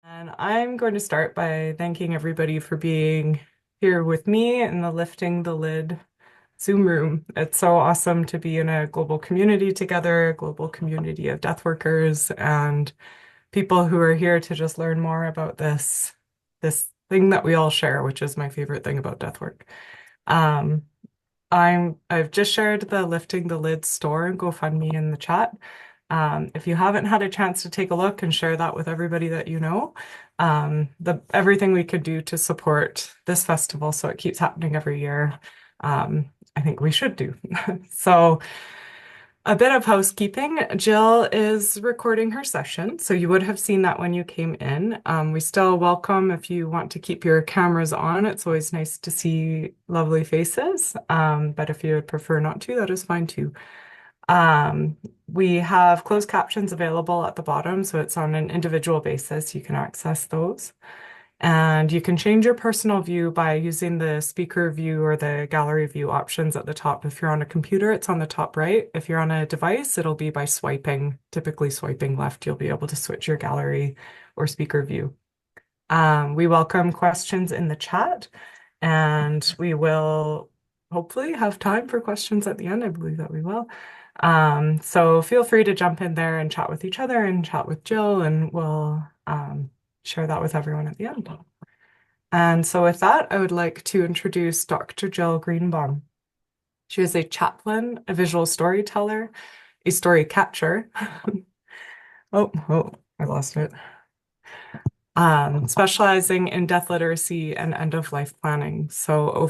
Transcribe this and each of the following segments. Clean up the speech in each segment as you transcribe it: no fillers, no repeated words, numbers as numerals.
And I'm going to start by thanking everybody for being here with me in the Lifting the Lid Zoom room. It's so awesome to be in a global community together, a global community of death workers and people who are here to just learn more about this thing that we all share, which is my favorite thing about death work. Um, I've just shared the Lifting the Lid store and GoFundMe in the chat. If you haven't had a chance to take a look and share that with everybody that you know, everything we could do to support this festival so it keeps happening every year, I think we should do. So a bit of housekeeping. Jill is recording her session, so you would have seen that when you came in. We still welcome if you want to keep your cameras on. It's always nice to see lovely faces, but if you would prefer not to, that is fine too. We have closed captions available at the bottom, so it's on an individual basis. You can access those. And you can change your personal view by using the speaker view or the gallery view options at the top. If you're on a computer, it's on the top right. If you're on a device, it'll be by swiping, typically swiping left, you'll be able to switch your gallery or speaker view. We welcome questions in the chat, and we will hopefully have time for questions at the end. I believe that we will. So feel free to jump in there and chat with each other and chat with Jill, and we'll share that with everyone at the end. And so with that, I would like to introduce Dr. Jill Greenbaum. She is a chaplain, a visual storyteller, a story catcher. Oh, I lost it. Specializing in death literacy and end-of-life planning. So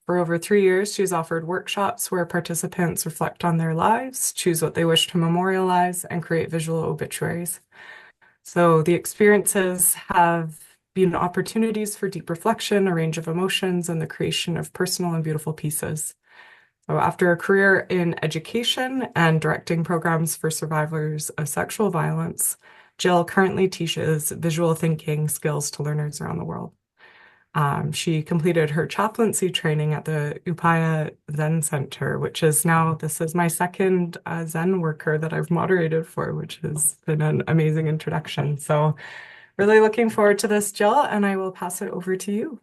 for over 3 years, she's offered workshops where participants reflect on their lives, choose what they wish to memorialize, and create visual obituaries. So the experiences have been opportunities for deep reflection, a range of emotions, and the creation of personal and beautiful pieces. So after a career in education and directing programs for survivors of sexual violence, Jill currently teaches visual thinking skills to learners around the world. She completed her chaplaincy training at the Upaya Zen Center, this is my second Zen worker that I've moderated for, which has been an amazing introduction. So really looking forward to this, Jill, and I will pass it over to you.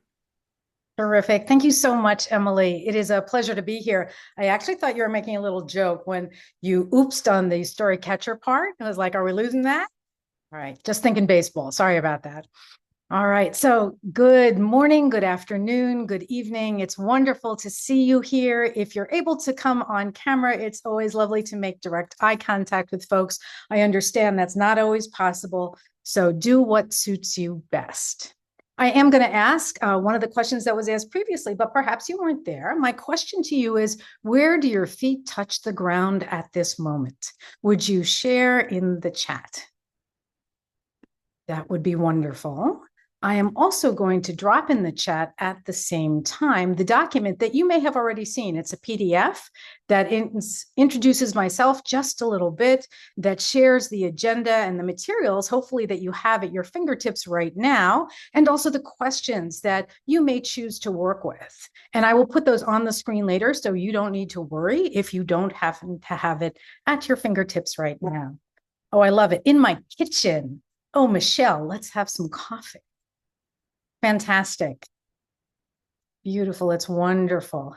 Terrific. Thank you so much, Emily. It is a pleasure to be here. I actually thought you were making a little joke when you oopsed on the story catcher part. I was like, are we losing that? All right, just thinking baseball. Sorry about that. All right, so good morning, good afternoon, good evening. It's wonderful to see you here. If you're able to come on camera, it's always lovely to make direct eye contact with folks. I understand that's not always possible, so do what suits you best. I am going to ask one of the questions that was asked previously, but perhaps you weren't there. My question to you is, where do your feet touch the ground at this moment? Would you share in the chat? That would be wonderful. I am also going to drop in the chat at the same time the document that you may have already seen. It's a PDF that introduces myself just a little bit, that shares the agenda and the materials, hopefully that you have at your fingertips right now, and also the questions that you may choose to work with. And I will put those on the screen later, so you don't need to worry if you don't happen to have it at your fingertips right now. Oh, I love it. In my kitchen. Oh, Michelle, let's have some coffee. Fantastic. Beautiful. It's wonderful.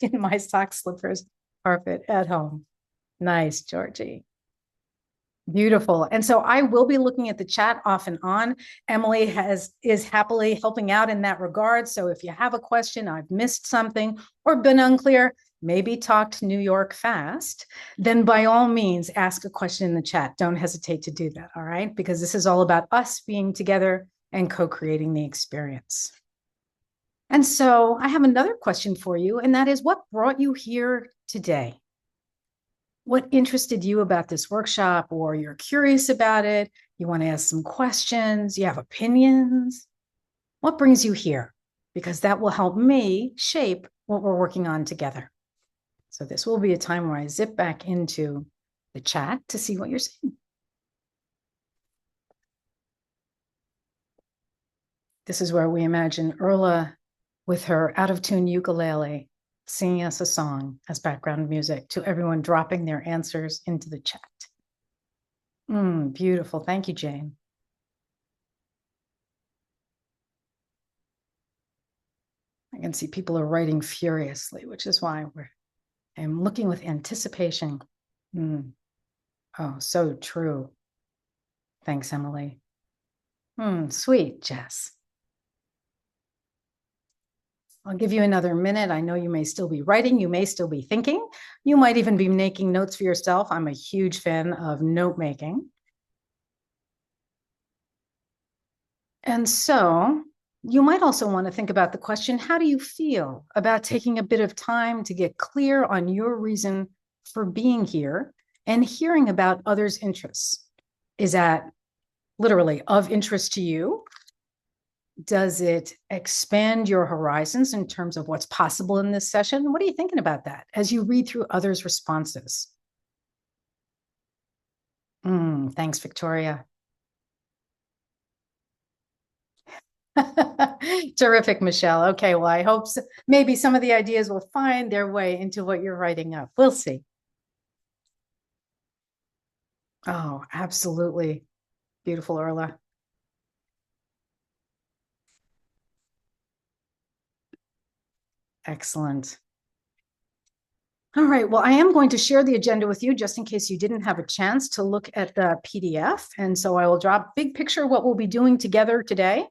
In my sock slippers carpet at home. Nice, Georgie. Beautiful. And so I will be looking at the chat off and on. Emily is happily helping out in that regard. So if you have a question, I've missed something or been unclear, maybe talked New York fast, then by all means, ask a question in the chat. Don't hesitate to do that, all right? Because this is all about us being together and co-creating the experience. And so I have another question for you, and that is, what brought you here today? What interested you about this workshop, or you're curious about it? You want to ask some questions? You have opinions? What brings you here? Because that will help me shape what we're working on together. So this will be a time where I zip back into the chat to see what you're saying. This is where we imagine Urla with her out-of-tune ukulele singing us a song as background music, to everyone dropping their answers into the chat. Beautiful. Thank you, Jane. I can see people are writing furiously, which is why I'm looking with anticipation. Oh, so true. Thanks, Emily. Sweet, Jess. I'll give you another minute. I know you may still be writing. You may still be thinking. You might even be making notes for yourself. I'm a huge fan of note making. And so you might also want to think about the question, how do you feel about taking a bit of time to get clear on your reason for being here and hearing about others' interests? Is that literally of interest to you? Does it expand your horizons in terms of what's possible in this session? What are you thinking about that as you read through others' responses? Thanks, Victoria. Terrific, Michelle. Okay, well, I hope maybe some of the ideas will find their way into what you're writing up. We'll see. Oh, absolutely. Beautiful, Orla. Excellent. All right, well, I am going to share the agenda with you just in case you didn't have a chance to look at the PDF. And so I will drop big picture what we'll be doing together today.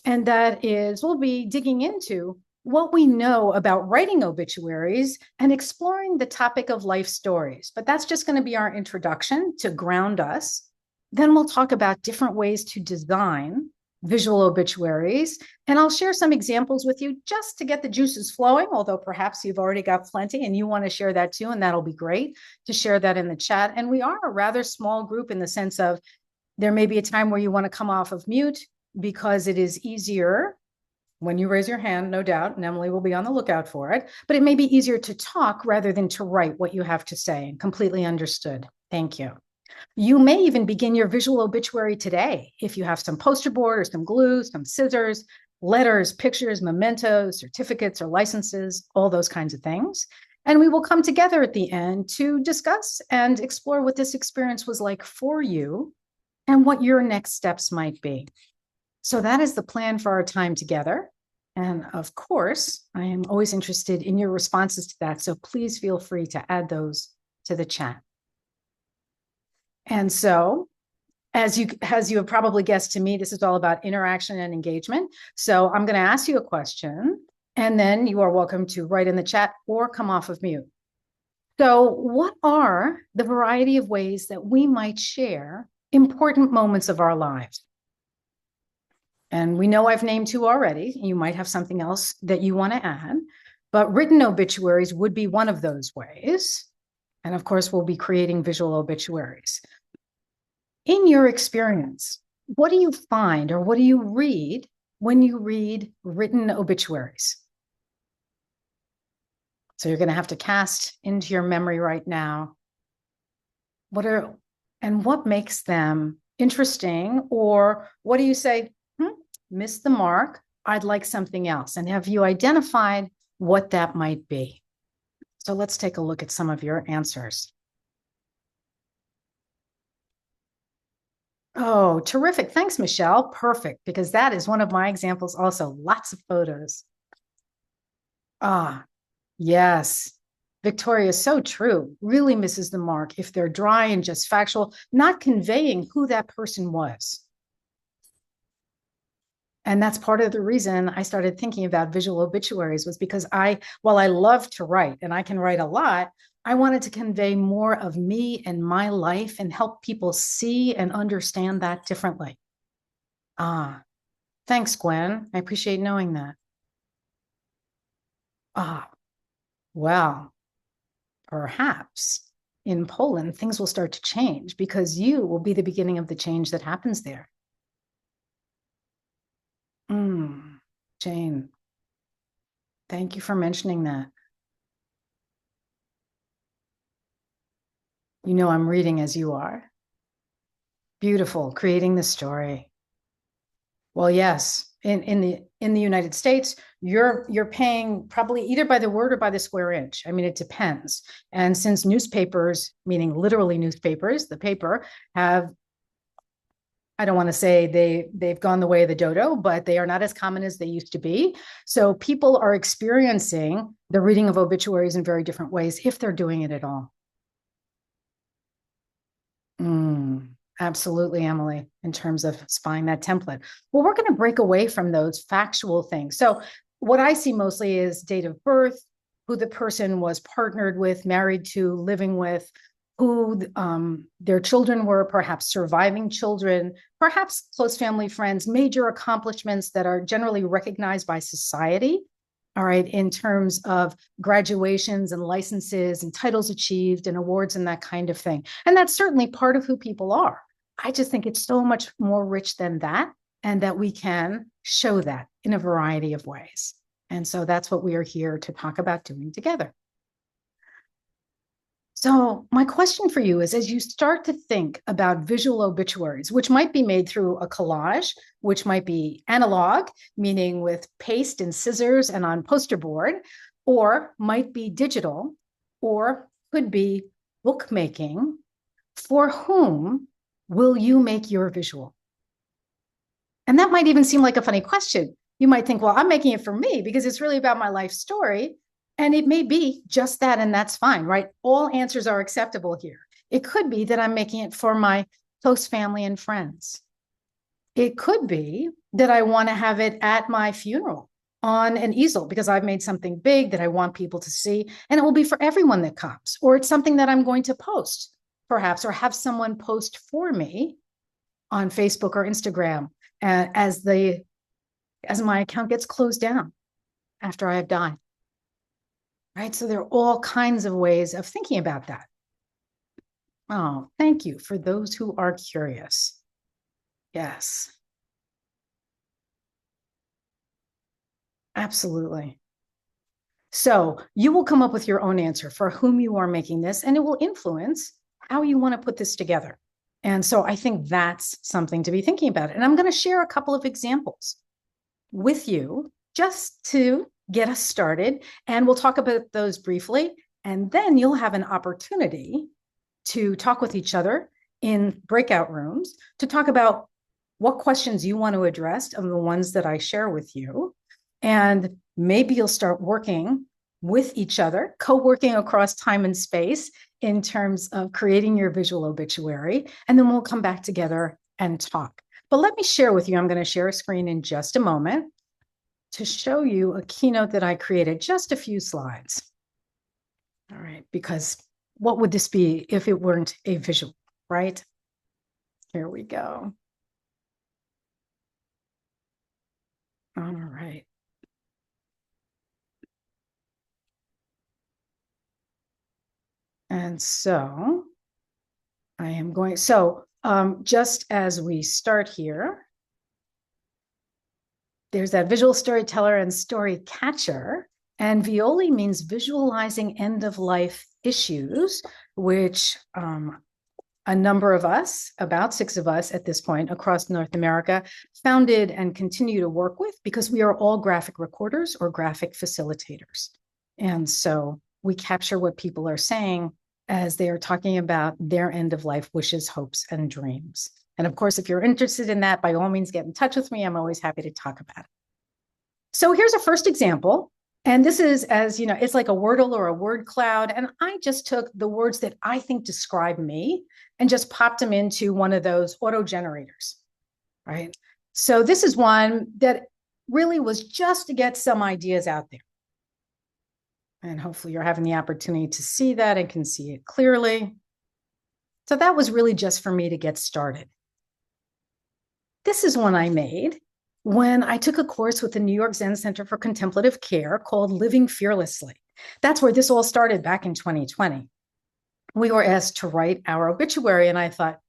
And that is, we'll be digging into what we know about writing obituaries and exploring the topic of life stories. But that's just going to be our introduction to ground us. Then we'll talk about different ways to design visual obituaries. And I'll share some examples with you just to get the juices flowing, although perhaps you've already got plenty and you want to share that too. And that'll be great to share that in the chat. And we are a rather small group in the sense of there may be a time where you want to come off of mute because it is easier when you raise your hand, no doubt, and Emily will be on the lookout for it, but it may be easier to talk rather than to write what you have to say. Completely understood. Thank you. You may even begin your visual obituary today if you have some poster board or some glue, some scissors, letters, pictures, mementos, certificates, or licenses, all those kinds of things. And we will come together at the end to discuss and explore what this experience was like for you and what your next steps might be. So that is the plan for our time together. And of course, I am always interested in your responses to that. So please feel free to add those to the chat. And so, as you have probably guessed to me, this is all about interaction and engagement. So I'm going to ask you a question, and then you are welcome to write in the chat or come off of mute. So what are the variety of ways that we might share important moments of our lives? And we know I've named two already. You might have something else that you want to add, but written obituaries would be one of those ways. And of course, we'll be creating visual obituaries. In your experience, what do you find or what do you read when you read written obituaries? So you're going to have to cast into your memory right now. What makes them interesting? Or what do you say, missed the mark, I'd like something else? And have you identified what that might be? So let's take a look at some of your answers. Oh, terrific. Thanks, Michelle. Perfect, because that is one of my examples also. Lots of photos. Yes. Victoria, so true. Really misses the mark if they're dry and just factual, not conveying who that person was. And that's part of the reason I started thinking about visual obituaries was because while I love to write and I can write a lot, I wanted to convey more of me and my life and help people see and understand that differently. Thanks, Gwen. I appreciate knowing that. Well, perhaps in Poland, things will start to change because you will be the beginning of the change that happens there. Jane, thank you for mentioning that. You know, I'm reading as you are. Beautiful, creating the story. Well, yes, in the United States, you're paying probably either by the word or by the square inch. I mean, it depends. And since newspapers, meaning literally newspapers, the paper, have I don't want to say they've gone the way of the dodo, but they are not as common as they used to be. So people are experiencing the reading of obituaries in very different ways if they're doing it at all. Absolutely, Emily, in terms of spying that template. Well, we're going to break away from those factual things. So what I see mostly is date of birth, who the person was partnered with, married to, living with, who their children were, perhaps surviving children, perhaps close family friends, major accomplishments that are generally recognized by society. All right, in terms of graduations and licenses and titles achieved and awards and that kind of thing. And that's certainly part of who people are. I just think it's so much more rich than that, and that we can show that in a variety of ways. And so that's what we are here to talk about doing together. So my question for you is, as you start to think about visual obituaries, which might be made through a collage, which might be analog, meaning with paste and scissors and on poster board, or might be digital, or could be bookmaking, for whom will you make your visual? And that might even seem like a funny question. You might think, well, I'm making it for me because it's really about my life story. And it may be just that, and that's fine, right? All answers are acceptable here. It could be that I'm making it for my close family and friends. It could be that I want to have it at my funeral on an easel because I've made something big that I want people to see, and it will be for everyone that comes. Or it's something that I'm going to post, perhaps, or have someone post for me on Facebook or Instagram as my account gets closed down after I have died. Right? So there are all kinds of ways of thinking about that. Oh, thank you for those who are curious. Yes, absolutely. So you will come up with your own answer for whom you are making this, and it will influence how you want to put this together. And so I think that's something to be thinking about. And I'm going to share a couple of examples with you just to get us started. And we'll talk about those briefly. And then you'll have an opportunity to talk with each other in breakout rooms to talk about what questions you want to address of the ones that I share with you. And maybe you'll start working with each other, co-working across time and space in terms of creating your visual obituary. And then we'll come back together and talk. But let me share with you, I'm going to share a screen in just a moment to show you a keynote that I created, just a few slides. All right, because what would this be if it weren't a visual, right? Here we go. All right. And so I am going, just as we start here, there's that visual storyteller and storycatcher. And Violi means visualizing end-of-life issues, which a number of us, about 6 of us at this point across North America, founded and continue to work with because we are all graphic recorders or graphic facilitators. And so we capture what people are saying as they are talking about their end-of-life wishes, hopes, and dreams. And of course, if you're interested in that, by all means, get in touch with me. I'm always happy to talk about it. So here's a first example. And this is, as you know, it's like a Wordle or a word cloud. And I just took the words that I think describe me and just popped them into one of those auto generators, right? So this is one that really was just to get some ideas out there. And hopefully you're having the opportunity to see that and can see it clearly. So that was really just for me to get started. This is one I made when I took a course with the New York Zen Center for Contemplative Care called Living Fearlessly. That's where this all started back in 2020. We were asked to write our obituary, and I thought,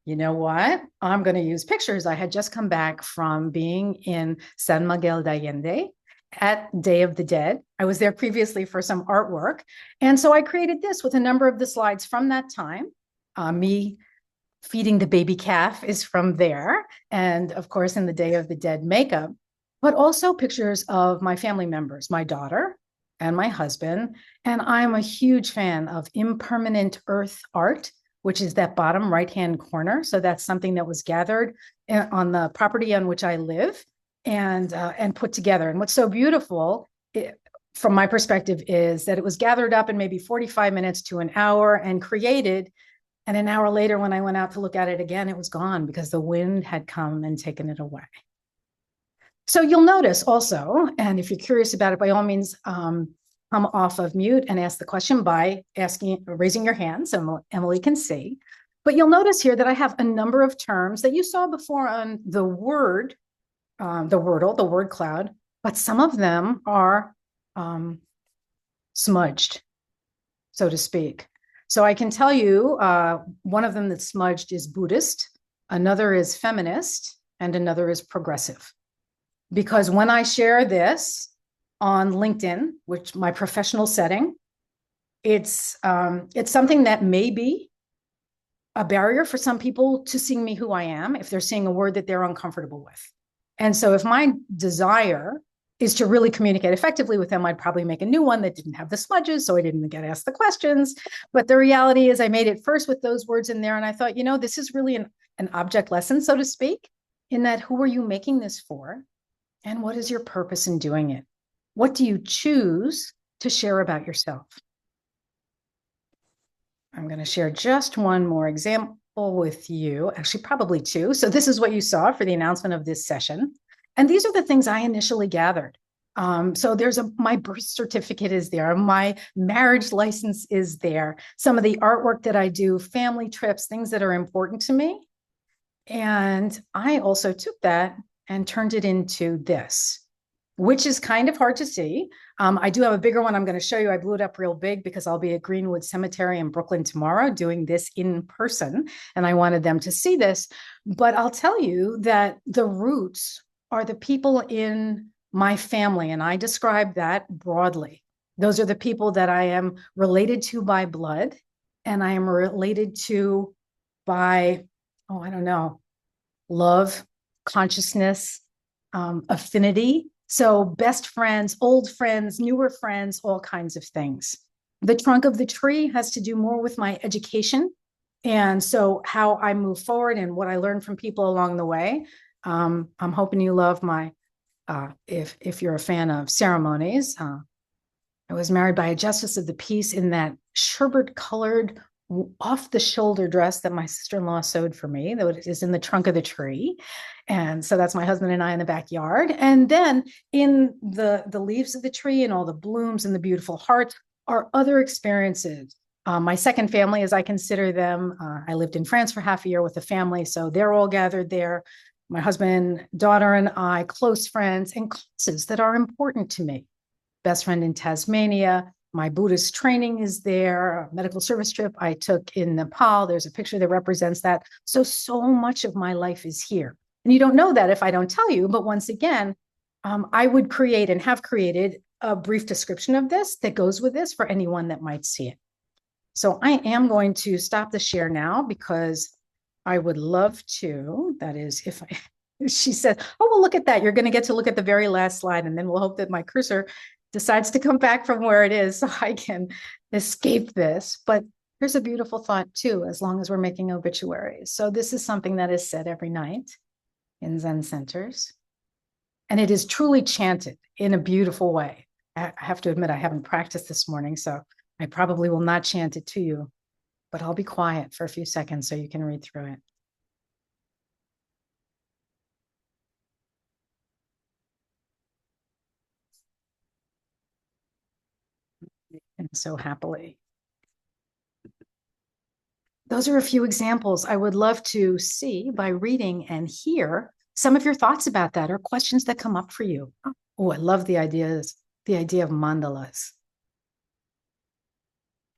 you know what? I'm going to use pictures. I had just come back from being in San Miguel de Allende at Day of the Dead. I was there previously for some artwork. And so I created this with a number of the slides from that time. Me feeding the baby calf is from there. And of course, in the Day of the Dead makeup, but also pictures of my family members, my daughter and my husband. And I'm a huge fan of impermanent earth art, which is that bottom right-hand corner. So that's something that was gathered on the property on which I live and put together. And what's so beautiful, from my perspective, is that it was gathered up in maybe 45 minutes to an hour and created. And an hour later, when I went out to look at it again, it was gone because the wind had come and taken it away. So you'll notice also, and if you're curious about it, by all means, come off of mute and ask the question by raising your hand so Emily can see. But you'll notice here that I have a number of terms that you saw before on the word, the Wordle, the word cloud, but some of them are smudged, so to speak. So I can tell you one of them that's smudged is Buddhist, another is feminist, and another is progressive. Because when I share this on LinkedIn, which my professional setting, it's something that may be a barrier for some people to seeing me who I am if they're seeing a word that they're uncomfortable with. And so if my desire is to really communicate effectively with them, I'd probably make a new one that didn't have the smudges, so I didn't get asked the questions. But the reality is I made it first with those words in there, and I thought, this is really an object lesson, so to speak, in that who are you making this for? And what is your purpose in doing it? What do you choose to share about yourself? I'm going to share just one more example with you, actually probably two. So this is what you saw for the announcement of this session. And these are the things I initially gathered. So my birth certificate is there. My marriage license is there. Some of the artwork that I do, family trips, things that are important to me. And I also took that and turned it into this, which is kind of hard to see. I do have a bigger one I'm going to show you. I blew it up real big because I'll be at Greenwood Cemetery in Brooklyn tomorrow doing this in person, and I wanted them to see this. But I'll tell you that the roots are the people in my family, and I describe that broadly. Those are the people that I am related to by blood, and I am related to by, love, consciousness, affinity. So best friends, old friends, newer friends, all kinds of things. The trunk of the tree has to do more with my education. And so how I move forward and what I learned from people along the way. I'm hoping you love my, if you're a fan of ceremonies, I was married by a justice of the peace in that sherbet colored off the shoulder dress that my sister-in-law sewed for me, that is in the trunk of the tree. And so that's my husband and I in the backyard. And then in the leaves of the tree and all the blooms and the beautiful hearts are other experiences. My second family, as I consider them, I lived in France for half a year with a family. So they're all gathered there. My husband, daughter, and I, close friends, and classes that are important to me. Best friend in Tasmania. My Buddhist training is there, a medical service trip I took in Nepal. There's a picture that represents that. So much of my life is here. And you don't know that if I don't tell you. But once again, I would create and have created a brief description of this that goes with this for anyone that might see it. So I am going to stop the share now because I would love to, that is, if she said, oh, well, look at that. You're going to get to look at the very last slide. And then we'll hope that my cursor decides to come back from where it is so I can escape this. But here's a beautiful thought too, as long as we're making obituaries. So this is something that is said every night in Zen centers. And it is truly chanted in a beautiful way. I have to admit, I haven't practiced this morning, so I probably will not chant it to you, but I'll be quiet for a few seconds so you can read through it. And so happily. Those are a few examples. I would love to see by reading and hear some of your thoughts about that or questions that come up for you. Oh, I love the idea of mandalas.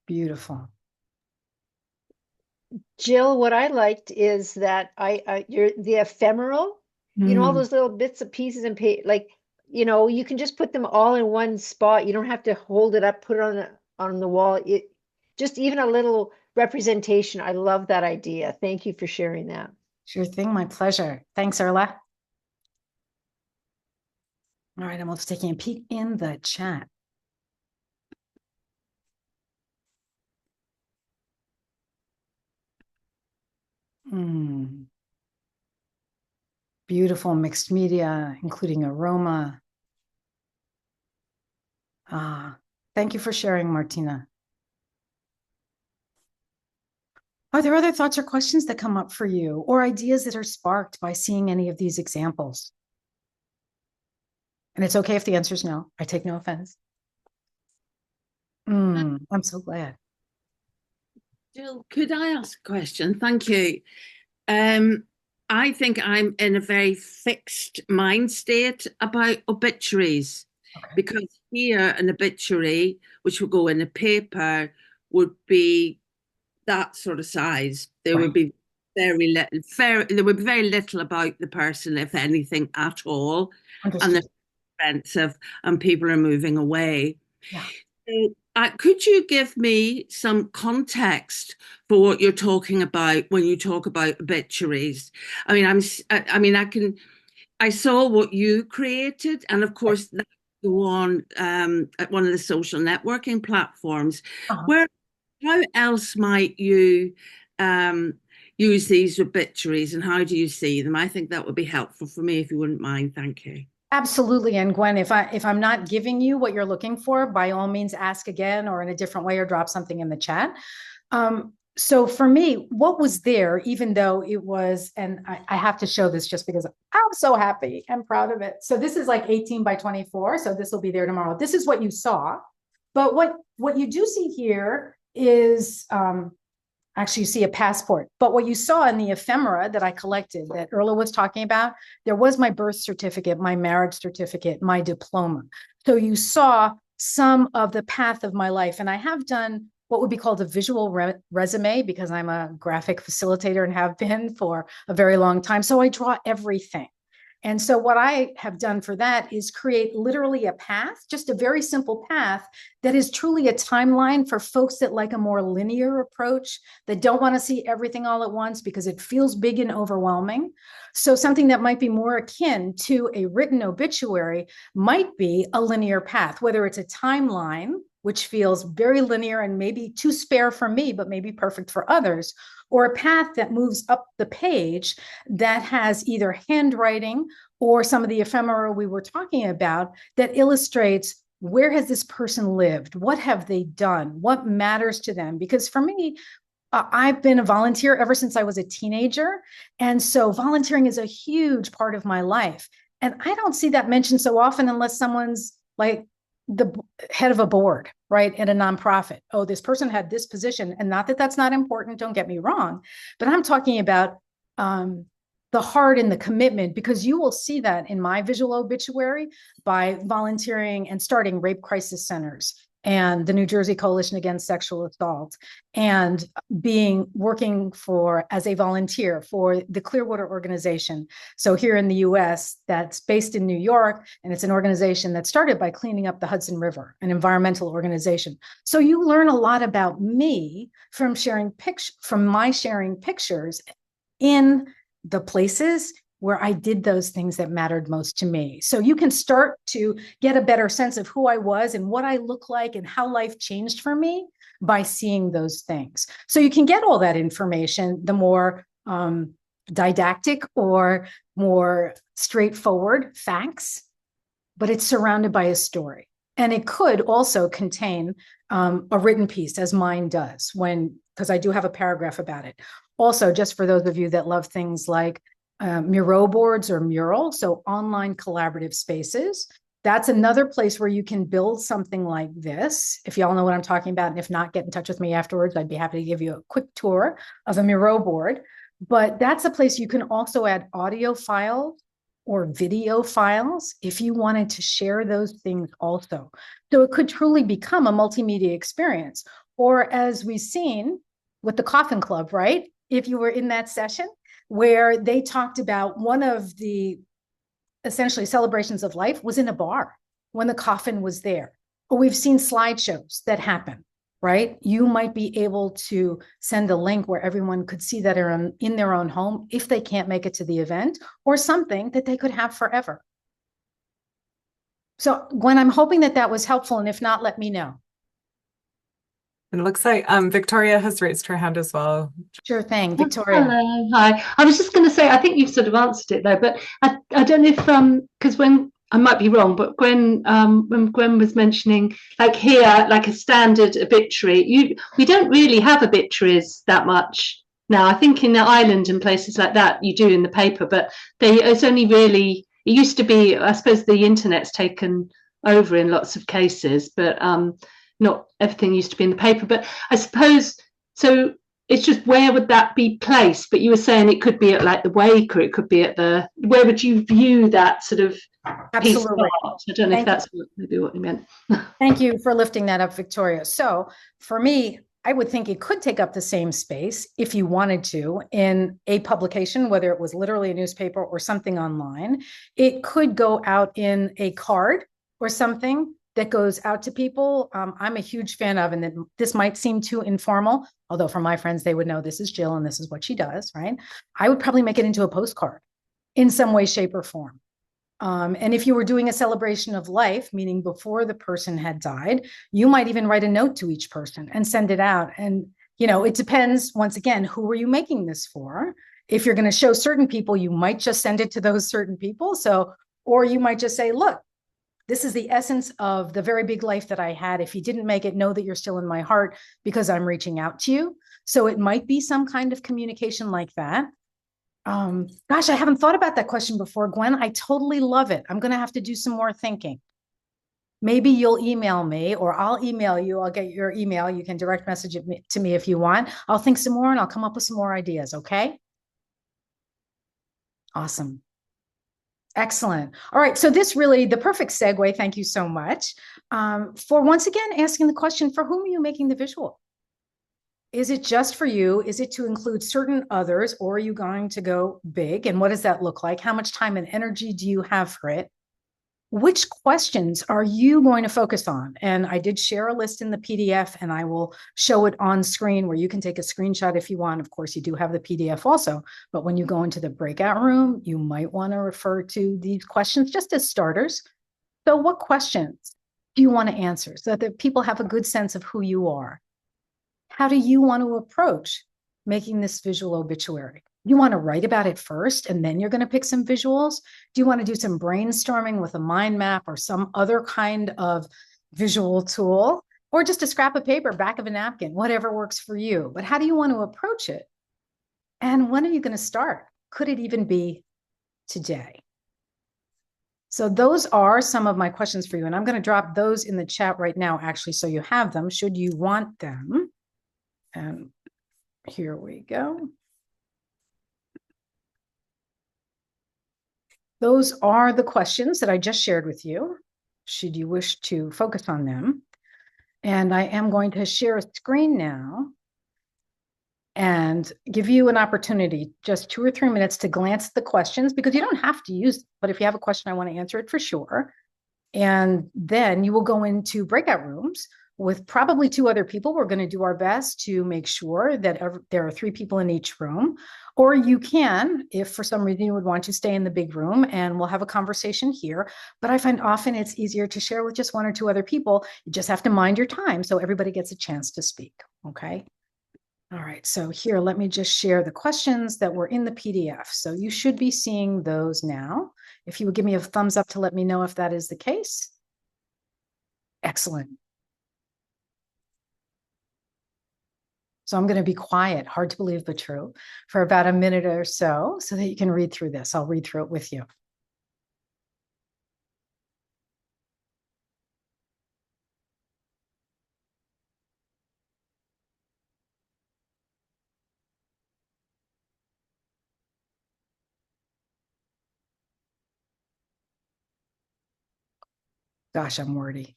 Beautiful. Jill, what I liked is that you're the ephemeral, all those little bits of pieces and you can just put them all in one spot. You don't have to hold it up, put it on the wall. It just even a little representation. I love that idea. Thank you for sharing that. Sure thing. My pleasure. Thanks, Erla. All right, I'm also taking a peek in the chat. Mm. Beautiful mixed media, including aroma. Thank you for sharing, Martina. Are there other thoughts or questions that come up for you, or ideas that are sparked by seeing any of these examples? And it's okay if the answer is no. I take no offense. I'm so glad. Jill, could I ask a question? Thank you. I think I'm in a very fixed mind state about obituaries, because here an obituary, which would go in a paper, would be that sort of size. There would be very little, there would be very little about the person, if anything at all, and they're expensive, and people are moving away. Yeah. So, could you give me some context for what you're talking about when you talk about obituaries? I mean, I saw what you created, and of course, that go on at one of the social networking platforms. Where, how else might you use these obituaries, and how do you see them? I think that would be helpful for me, if you wouldn't mind. Thank you. Absolutely. And Gwen, if I'm not giving you what you're looking for, by all means, ask again or in a different way, or drop something in the chat. So for me, what was there, even though it was, and I have to show this just because I'm so happy and proud of it. So this is like 18 by 24. So this will be there tomorrow. This is what you saw. But what you do see here is, actually, you see a passport. But what you saw in the ephemera that I collected, that Erla was talking about, there was my birth certificate, my marriage certificate, my diploma. So you saw some of the path of my life. And I have done what would be called a visual resume, because I'm a graphic facilitator and have been for a very long time. So I draw everything. And so what I have done for that is create literally a path, just a very simple path that is truly a timeline for folks that like a more linear approach, that don't want to see everything all at once because it feels big and overwhelming. So something that might be more akin to a written obituary might be a linear path, whether it's a timeline, which feels very linear and maybe too spare for me, but maybe perfect for others, or a path that moves up the page that has either handwriting or some of the ephemera we were talking about that illustrates, where has this person lived? What have they done? What matters to them? Because for me, I've been a volunteer ever since I was a teenager. And so volunteering is a huge part of my life. And I don't see that mentioned so often unless someone's like the head of a board, right, in a nonprofit. Oh, this person had this position. And not that that's not important, don't get me wrong, but I'm talking about the heart and the commitment, because you will see that in my visual obituary by volunteering and starting rape crisis centers and the New Jersey Coalition Against Sexual Assault, and working as a volunteer for the Clearwater organization. So here in the US, that's based in New York, and it's an organization that started by cleaning up the Hudson River, an environmental organization. So you learn a lot about me from my sharing pictures in the places where I did those things that mattered most to me. So you can start to get a better sense of who I was and what I look like and how life changed for me by seeing those things. So you can get all that information, the more didactic or more straightforward facts, but it's surrounded by a story. And it could also contain a written piece, as mine does, because I do have a paragraph about it. Also, just for those of you that love things like Miro boards or mural, so online collaborative spaces, that's another place where you can build something like this. If y'all know what I'm talking about, and if not, get in touch with me afterwards. I'd be happy to give you a quick tour of a Miro board. But that's a place you can also add audio files or video files if you wanted to share those things also. So it could truly become a multimedia experience. Or as we've seen with the Coffin Club, right? If you were in that session where they talked about one of the essentially celebrations of life was in a bar when the coffin was there. Or we've seen slideshows that happen, right? You might be able to send a link where everyone could see that in their own home if they can't make it to the event, or something that they could have forever. So Gwen, I'm hoping that was helpful. And if not, let me know. It looks like Victoria has raised her hand as well. Sure thing, Victoria. Hello, hi. I was just going to say, I think you've sort of answered it though, but I don't know if because when I might be wrong, but when Gwen was mentioning like here, like a standard obituary, we don't really have obituaries that much now. I think in Ireland and places like that you do in the paper, but it's only really, it used to be, I suppose the internet's taken over in lots of cases, but not everything used to be in the paper. But I suppose so. It's just where would that be placed? But you were saying it could be at like the wake, or it could be at the, where would you view that sort of piece of Absolutely. art? I don't know if Thank that's maybe what you meant. Thank you for lifting that up, Victoria. So for me, I would think it could take up the same space if you wanted to in a publication, whether it was literally a newspaper or something online. It could go out in a card or something that goes out to people. I'm a huge fan of, and this might seem too informal, although for my friends, they would know this is Jill and this is what she does, right? I would probably make it into a postcard in some way, shape, or form. And if you were doing a celebration of life, meaning before the person had died, you might even write a note to each person and send it out. And, you know, it depends, once again, who are you making this for? If you're going to show certain people, you might just send it to those certain people. So, or you might just say, look, this is the essence of the very big life that I had. If you didn't make it, know that you're still in my heart because I'm reaching out to you. So it might be some kind of communication like that. Gosh, I haven't thought about that question before, Gwen. I totally love it. I'm going to have to do some more thinking. Maybe you'll email me or I'll email you. I'll get your email. You can direct message it to me if you want. I'll think some more and I'll come up with some more ideas. Okay. Awesome. Excellent. All right. So this really the perfect segue. Thank you so much for once again asking the question, for whom are you making the visual? Is it just for you? Is it to include certain others, or are you going to go big? And what does that look like? How much time and energy do you have for it? Which questions are you going to focus on? And I did share a list in the PDF, and I will show it on screen where you can take a screenshot if you want. Of course, you do have the PDF also, but when you go into the breakout room, you might want to refer to these questions just as starters. So what questions do you want to answer so that people have a good sense of who you are? How do you want to approach making this visual obituary? You want to write about it first, and then you're going to pick some visuals? Do you want to do some brainstorming with a mind map or some other kind of visual tool, or just a scrap of paper, back of a napkin, whatever works for you? But how do you want to approach it? And when are you going to start? Could it even be today? So those are some of my questions for you. And I'm going to drop those in the chat right now, actually, so you have them, should you want them. And here we go. Those are the questions that I just shared with you, should you wish to focus on them. And I am going to share a screen now and give you an opportunity, just 2 or 3 minutes, to glance at the questions, because you don't have to use it, but if you have a question, I want to answer it for sure. And then you will go into breakout rooms with probably 2 other people. We're going to do our best to make sure that there are 3 people in each room. Or you can, if for some reason you would want to, stay in the big room and we'll have a conversation here. But I find often it's easier to share with just 1 or 2 other people. You just have to mind your time so everybody gets a chance to speak. Okay. All right. So here, let me just share the questions that were in the PDF. So you should be seeing those now. If you would give me a thumbs up to let me know if that is the case. Excellent. So I'm going to be quiet, hard to believe, but true, for about a minute or so that you can read through this. I'll read through it with you. Gosh, I'm wordy.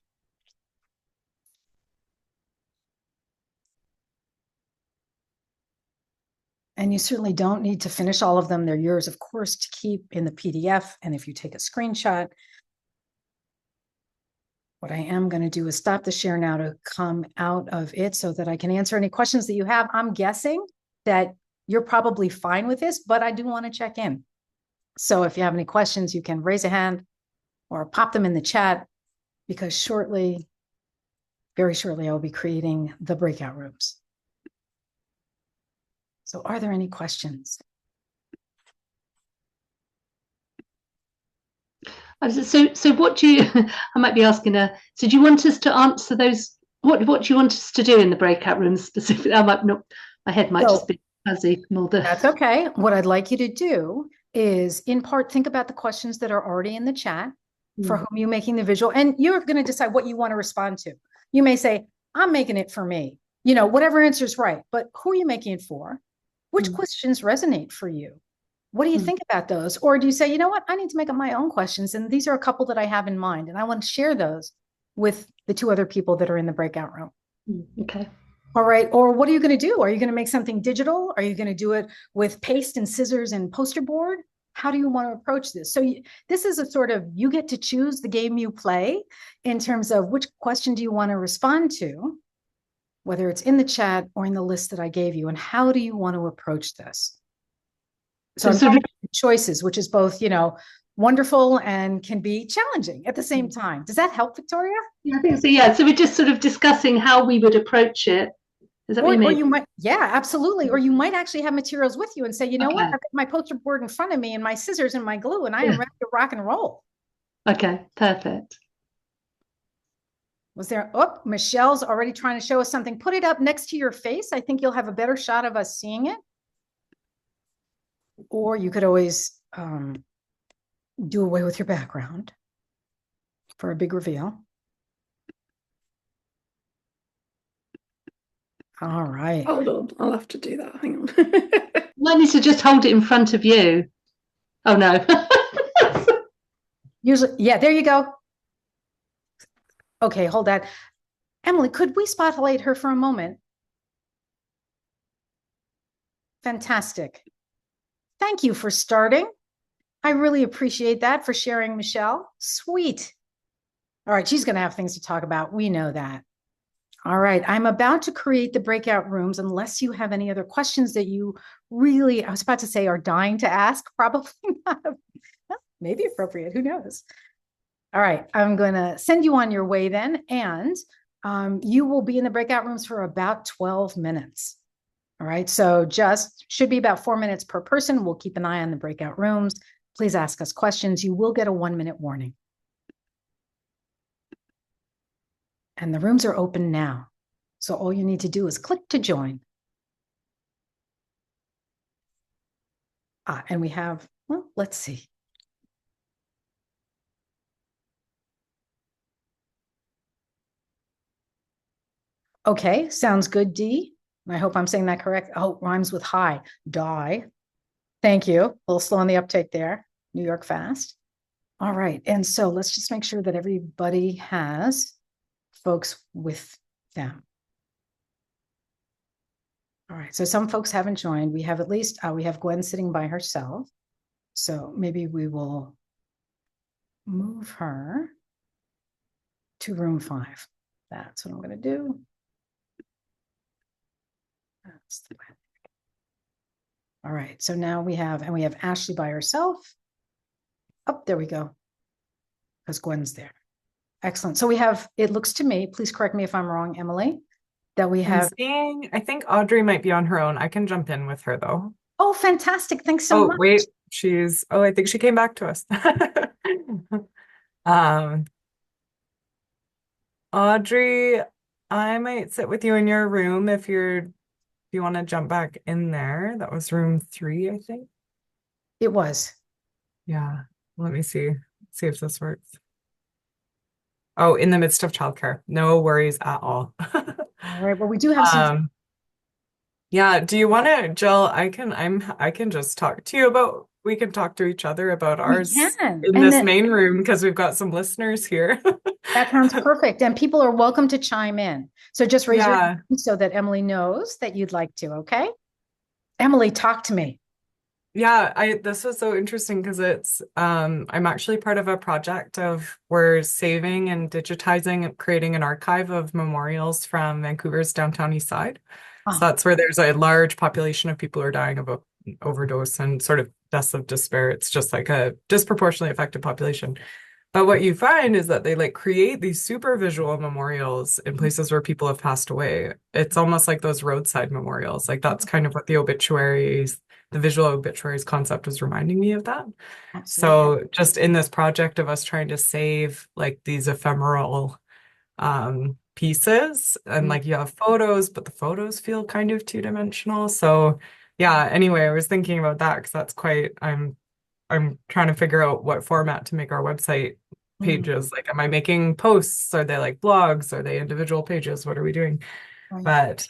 And you certainly don't need to finish all of them. They're yours, of course, to keep in the PDF. And if you take a screenshot, what I am going to do is stop the share now to come out of it so that I can answer any questions that you have. I'm guessing that you're probably fine with this, but I do want to check in. So if you have any questions, you can raise a hand or pop them in the chat, because shortly very shortly, I will be creating the breakout rooms. So are there any questions? So what do you, I might be asking so do you want us to answer those, what do you want us to do in the breakout rooms specifically? I might not, my head might just be fuzzy. That's okay. What I'd like you to do is in part, think about the questions that are already in the chat for whom you're making the visual, and you're going to decide what you want to respond to. You may say, I'm making it for me, you know, whatever answer is right, but who are you making it for? Which questions resonate for you? What do you think about those? Or do you say, you know what, I need to make up my own questions, and these are a couple that I have in mind, and I want to share those with the 2 other people that are in the breakout room. Okay. All right. Or what are you going to do? Are you going to make something digital? Are you going to do it with paste and scissors and poster board? How do you want to approach this? So this is a sort of, you get to choose the game you play in terms of which question do you want to respond to, whether it's in the chat or in the list that I gave you, and how do you want to approach this? So I'm sort of choices, which is both, you know, wonderful and can be challenging at the same time. Does that help, Victoria? Yeah, I think so. Yeah. So we're just sort of discussing how we would approach it. Is that what you mean? Or you might, yeah, absolutely. Or you might actually have materials with you and say, you know what, I've got my poster board in front of me and my scissors and my glue, and I am ready to rock and roll. Okay, perfect. Was there, oh, Michelle's already trying to show us something. Put it up next to your face. I think you'll have a better shot of us seeing it. Or you could always do away with your background for a big reveal. All right. Hold on, I'll have to do that. Hang on. Might need to just hold it in front of you. Oh no. Usually, yeah, there you go. Okay, hold that. Emily, could we spotlight her for a moment? Fantastic. Thank you for starting. I really appreciate that, for sharing, Michelle. Sweet. All right, she's going to have things to talk about. We know that. All right, I'm about to create the breakout rooms unless you have any other questions that you really, I was about to say, are dying to ask. Probably not. Maybe appropriate, who knows? All right, I'm going to send you on your way then, and you will be in the breakout rooms for about 12 minutes. All right, so just should be about 4 minutes per person. We'll keep an eye on the breakout rooms. Please ask us questions. You will get a 1-minute warning. And the rooms are open now. So all you need to do is click to join. And we have, well, let's see. Okay, sounds good, Dee. I hope I'm saying that correct. Oh, rhymes with high. Die. Thank you. A little slow on the uptake there. New York fast. All right. And so let's just make sure that everybody has folks with them. All right. So some folks haven't joined. We have at least, we have Gwen sitting by herself. So maybe we will move her to room 5. That's what I'm going to do. That's the plan. All right, so now we have Ashley by herself. Oh, there we go. Because Gwen's there. Excellent. So we have, it looks to me, please correct me if I'm wrong, Emily, that we have. I think Audrey might be on her own. I can jump in with her though. Oh, fantastic. Thanks so much. Wait, I think she came back to us. Audrey, I might sit with you in your room if you want to jump back in there. That was room 3, I think. It was. Yeah. Let me see if this works. Oh, in the midst of childcare. No worries at all. All right. Well, we do have some. Yeah. Do you want to, Jill? I can just talk to you about. We can talk to each other about ours in this main room because we've got some listeners here. That sounds perfect. And people are welcome to chime in. So just raise your hand so that Emily knows that you'd like to. Okay. Emily, talk to me. Yeah, this was so interesting because it's I'm actually part of a project of we're saving and digitizing and creating an archive of memorials from Vancouver's downtown east side. So that's where there's a large population of people who are dying of overdose and sort of deaths of despair. It's just like a disproportionately affected population. But what you find is that they like create these super visual memorials in places where people have passed away. It's almost like those roadside memorials. Like that's kind of what the visual obituaries concept was reminding me of that. Absolutely. So just in this project of us trying to save like these ephemeral pieces and like you have photos, but the photos feel kind of two-dimensional. So yeah, anyway, I was thinking about that because that's quite I'm trying to figure out what format to make our website Mhm. pages. Like, am I making posts? Are they like blogs? Are they individual pages? What are we doing? Right. But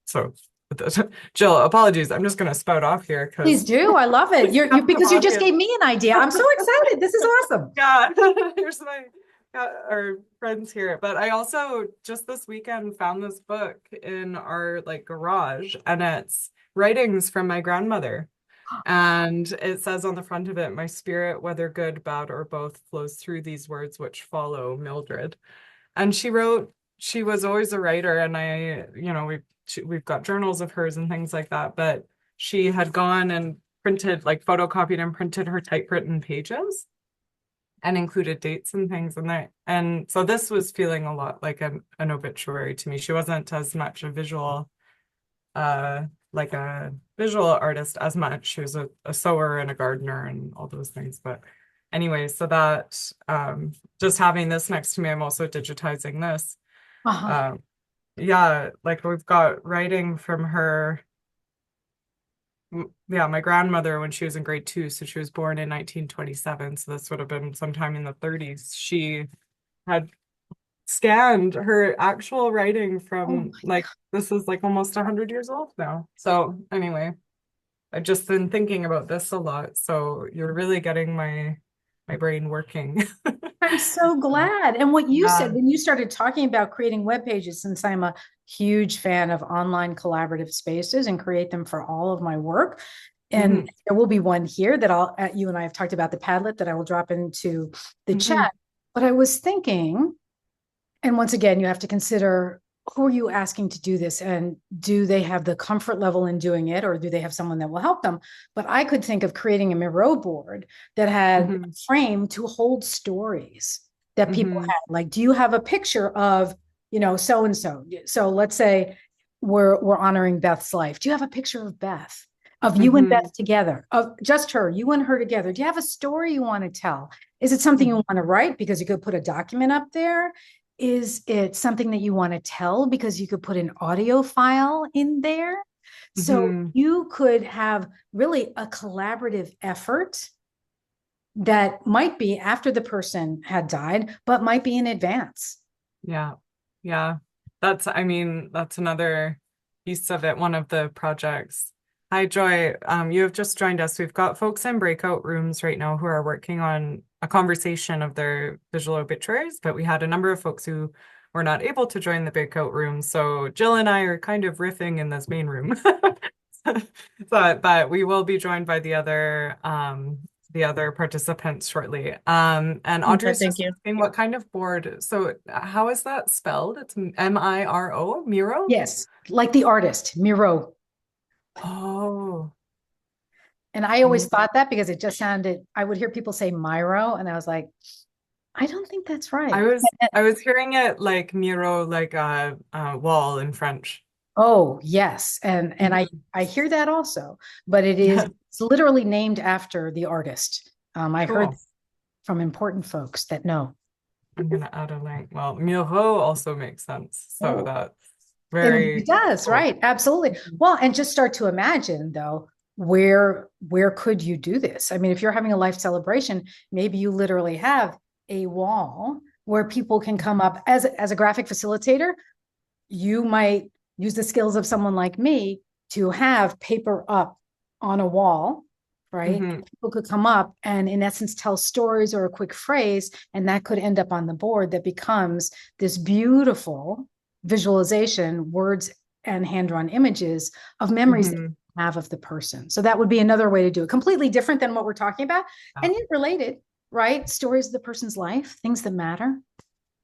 so Jill, apologies. I'm just gonna spout off here Please because do. I love it. You're because you just gave me an idea. I'm so excited. This is awesome. yeah, here's my our friends here. But I also just this weekend found this book in our like garage, and it's writings from my grandmother. And it says on the front of it, my spirit, whether good, bad, or both, flows through these words which follow, Mildred. And she was always a writer, and we've got journals of hers and things like that, but she had gone and printed, like photocopied and printed her typewritten pages and included dates and things in there. And so this was feeling a lot like an obituary to me. She wasn't as much a visual uh like a visual artist as much. She was a sewer and a gardener and all those things. But anyway, so that just having this next to me, I'm also digitizing this. Uh-huh. Yeah, like we've got writing from her. Yeah, my grandmother when she was in grade 2, so she was born in 1927, so this would have been sometime in the 30s. She had scanned her actual writing Oh from my like this is like almost 100 years old now. So anyway, I've just been thinking about this a lot. So you're really getting my brain working. I'm so glad. And what you said Yeah. when you started talking about creating web pages, since I'm a huge fan of online collaborative spaces and create them for all of my work. And Mhm. there will be one here that you and I have talked about the Padlet that I will drop into the Mhm. chat. But I was thinking, and once again, you have to consider who are you asking to do this and do they have the comfort level in doing it or do they have someone that will help them? But I could think of creating a Miro board that had a Mhm. frame to hold stories that people Mhm. had. Like, do you have a picture of, so and so? So let's say we're honoring Beth's life. Do you have a picture of Beth? Of you and Mhm. Beth together, of just her, you and her together. Do you have a story you want to tell? Is it something you Mhm. want to write because you could put a document up there? Is it something that you want to tell because you could put an audio file in there? So Mhm. you could have really a collaborative effort that might be after the person had died, but might be in advance. Yeah. Yeah. I mean, that's another piece of it, one of the projects. Hi, Joy. You have just joined us. We've got folks in breakout rooms right now who are working on a conversation of their visual obituaries, but we had a number of folks who were not able to join the breakout room. So Jill and I are kind of riffing in this main room. But we will be joined by the other participants shortly. And Audrey's Thank just you. asking what kind of board. So how is that spelled? It's Miro, Miro? Yes, like the artist, Miro. Oh, And I always Miro. thought that because it just sounded, I would hear people say Miro, and I was like, I don't think that's I right. was I was hearing it like Miro, like a wall in French. Oh, yes. And I Mhm. I hear that also, but it's literally named after the artist. I heard Cool. from important folks that know. I'm gonna add a link. Well, Miro also makes sense. So Oh, that's it very does, cool. right? Absolutely. Mhm. Well, and just start to imagine though, where could you do this? I mean, if you're having a life celebration, maybe you literally have a wall where people can come up as a graphic facilitator. You might use the skills of someone like me to have paper up on a wall, right? Mhm. People could come up and, in essence, tell stories or a quick phrase, and that could end up on the board that becomes this beautiful visualization, words and hand drawn images of memories that Mhm. you have of the person. So that would be another way to do it, completely different than what we're talking about, Yeah. and yet related, right? Stories of the person's life, things that matter.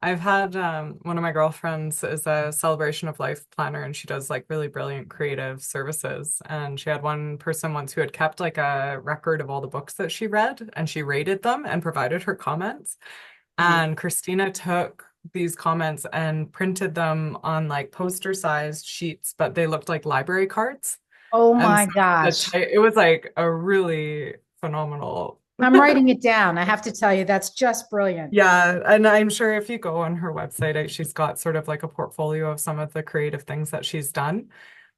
I've had one of my girlfriends is a celebration of life planner, and she does like really brilliant creative services. And she had one person once who had kept like a record of all the books that she read, and she rated them and provided her comments. And Christina took these comments and printed them on like poster-sized sheets, but they looked like library cards. Oh And my so gosh. it was like a really phenomenal. I'm writing it down. I have to tell you, that's just brilliant. Yeah, and I'm sure if you go on her website, she's got sort of like a portfolio of some of the creative things that she's done.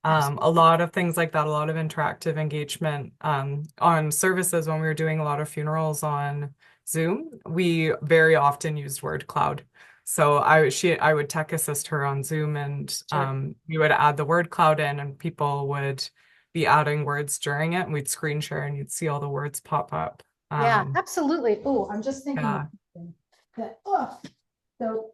A lot of things like that, a lot of interactive engagement on services. When we were doing a lot of funerals on Zoom, we very often used word cloud. So I would tech assist her on Zoom, and Sure. we would add the word cloud in, and people would be adding words during it, and we'd screen share, and you'd see all the words pop up. Yeah, absolutely. Oh, I'm just thinking Yeah. that, so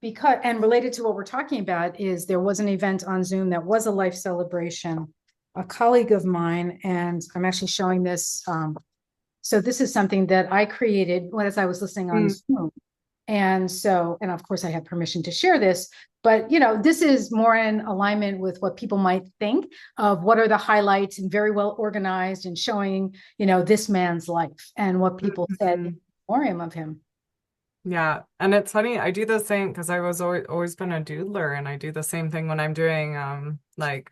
because, and related to what we're talking about is there was an event on Zoom that was a life celebration. A colleague of mine, and I'm actually showing this. So this is something that I created as I was listening on Zoom. And so, and of course I have permission to share this, but this is more in alignment with what people might think of what are the highlights, and very well organized and showing, this man's life and what people said in memoriam of him. Yeah, and it's funny, I do the same because I was always been a doodler, and I do the same thing when I'm doing like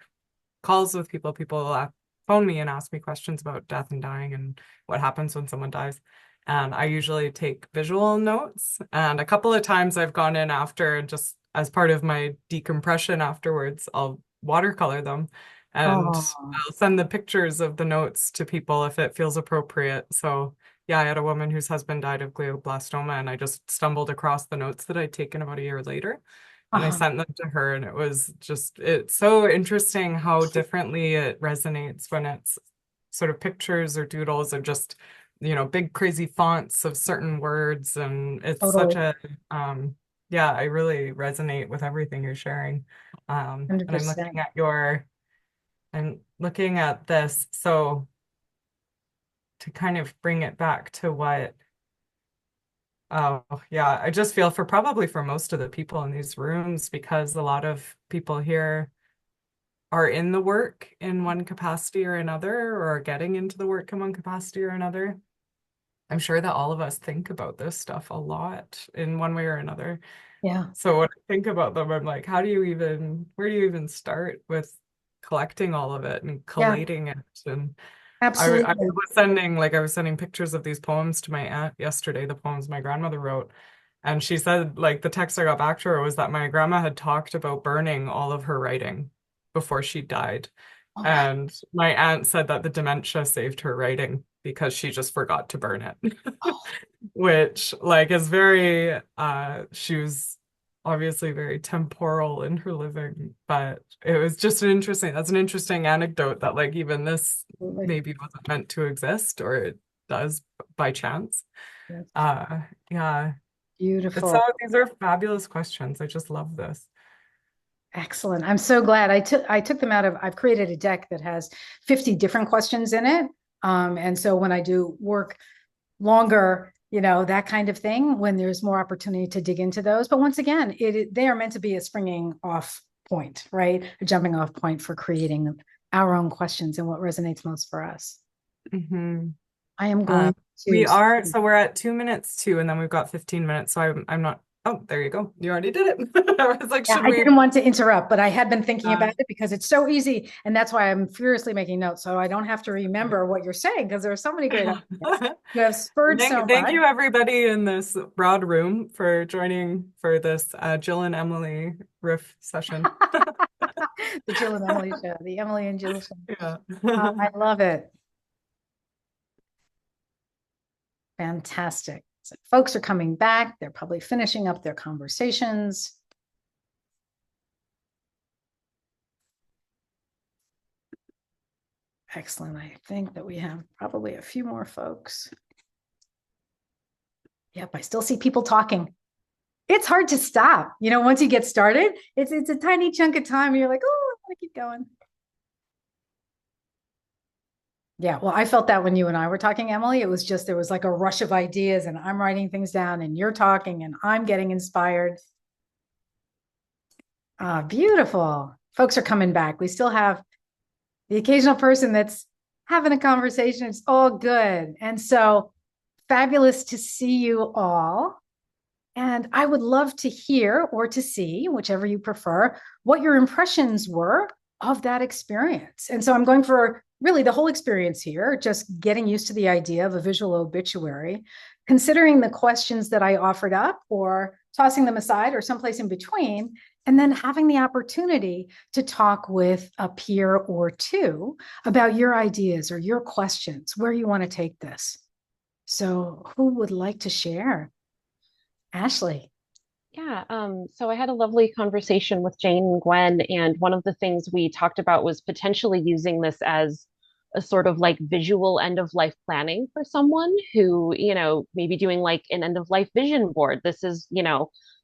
calls with people. People phone me and ask me questions about death and dying and what happens when someone dies. And I usually take visual notes. And a couple of times I've gone in after, and just as part of my decompression afterwards, I'll watercolor them, and I'll send the pictures of the notes to people if it feels appropriate. So yeah, I had a woman whose husband died of glioblastoma, and I just stumbled across the notes that I'd taken about a year later. And I sent them to her, and it's so interesting how differently it resonates when it's sort of pictures or doodles of just, big crazy fonts of certain words. And it's Totally. such a, yeah, I really resonate with everything you're sharing. And 100%. I'm looking at this. So to kind of bring it back to what, oh, yeah, I just feel probably for most of the people in these rooms, because a lot of people here are in the work in one capacity or another, or are getting into the work in one capacity or another. I'm sure that all of us think about this stuff a lot in one way or another. Yeah. So when I think about them, I'm like, where do you even start with collecting all of it and collating it? And Absolutely. I was sending pictures of these poems to my aunt yesterday, the poems my grandmother wrote. And she said, like, the text I got back to her was that my grandma had talked about burning all of her writing before she died. Oh, wow. And my aunt said that the dementia saved her writing because she just forgot to burn it. Which, like, is very, she was obviously very temporal in her living, but it was just that's an interesting anecdote that, like, even this Absolutely. maybe wasn't meant to exist, or it does by chance. Yes. Yeah. Beautiful. So these are fabulous questions. I just love this. Excellent. I'm so glad I took them I've created a deck that has 50 different questions in it. And so when I do work longer, that kind of thing, when there's more opportunity to dig into those. But once again, they are meant to be a springing off point, right? A jumping off point for creating our own questions and what resonates most for us. I am going to. So we're at 2 minutes too, and then we've got 15 minutes. So I'm not. Oh, there you go. You already did it. I was like, I didn't want to interrupt, but I had been thinking about it because it's so easy. And that's why I'm furiously making notes. So I don't have to remember what you're saying, because there are so many great ideas. You have spurred so much. Thank you, everybody in this broad room, for joining for this Jill and Emily riff session. The Jill and Emily show, the Emily and Jill show. Yeah. I love it. Fantastic. So folks are coming back. They're probably finishing up their conversations. Excellent. I think that we have probably a few more folks. Yep, I still see people talking. It's hard to stop. Once you get started, it's a tiny chunk of time. And you're like, oh, I want to keep going. Yeah, well, I felt that when you and I were talking, Emily. It was just there was like a rush of ideas, and I'm writing things down, and you're talking, and I'm getting inspired. Beautiful. Folks are coming back. We still have the occasional person that's having a conversation. It's all good. And so fabulous to see you all. And I would love to hear or to see, whichever you prefer, what your impressions were of that experience. And so I'm going for really the whole experience here, just getting used to the idea of a visual obituary, considering the questions that I offered up or tossing them aside or someplace in between, and then having the opportunity to talk with a peer or two about your ideas or your questions, where you want to take this. So who would like to share? Ashley. Yeah, so I had a lovely conversation with Jane and Gwen, and one of the things we talked about was potentially using this as a sort of like visual end of life planning for someone who, maybe doing like an end of life vision board. This is,